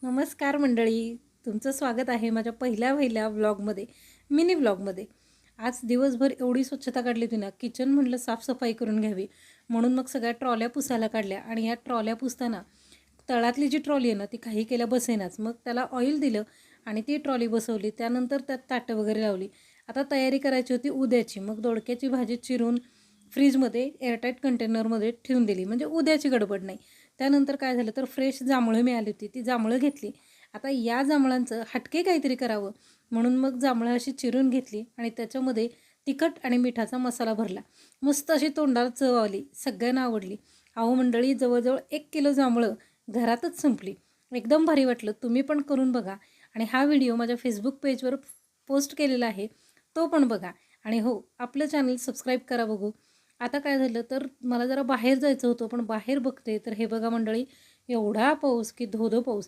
नमस्कार मंडळी, तुमचं स्वागत आहे माझ्या पहिल्या व्लॉगमध्ये, मिनी व्लॉगमध्ये. आज दिवसभर एवढी स्वच्छता काढली होती ना, किचन म्हटलं साफसफाई करून घ्यावी म्हणून मग सगळ्या ट्रॉल्या पुसायला काढल्या. आणि ह्या ट्रॉल्या पुसताना तळातली जी ट्रॉली आहे ना, ती काही केल्या बसेनाच. मग त्याला ऑइल दिलं आणि ती ट्रॉली बसवली. त्यानंतर त्यात ताटं वगैरे लावली. आता तयारी करायची होती उद्याची. मग दोडक्याची भाजी चिरून फ्रीजमध्ये एअरटाईट कंटेनरमध्ये ठेवून दिली, म्हणजे उद्याची गडबड नाही. त्यानंतर काय झालं तर फ्रेश जांभळं मिळाली होती, ती जांभळं घेतली. आता या जांभळांचं हटके काहीतरी करावं म्हणून मग जांभळं अशी चिरून घेतली आणि त्याच्यामध्ये तिखट आणि मिठाचा मसाला भरला. मस्त अशी तोंडाला चव आली, सगळ्यांना आवडली. अहो मंडळी, जवळजवळ 1 किलो जांभळं घरातच संपली. एकदम भारी वाटलं. तुम्ही पण करून बघा. आणि हा व्हिडिओ माझ्या फेसबुक पेजवर पोस्ट केलेला आहे, तो पण बघा. आणि हो, आपलं चॅनल सबस्क्राईब करा बघू. आता काय झालं तर मला जरा बाहेर जायचं होतं, पण बाहेर बघते तर हे बघा मंडळी, एवढा पाऊस की धो-धो पाऊस.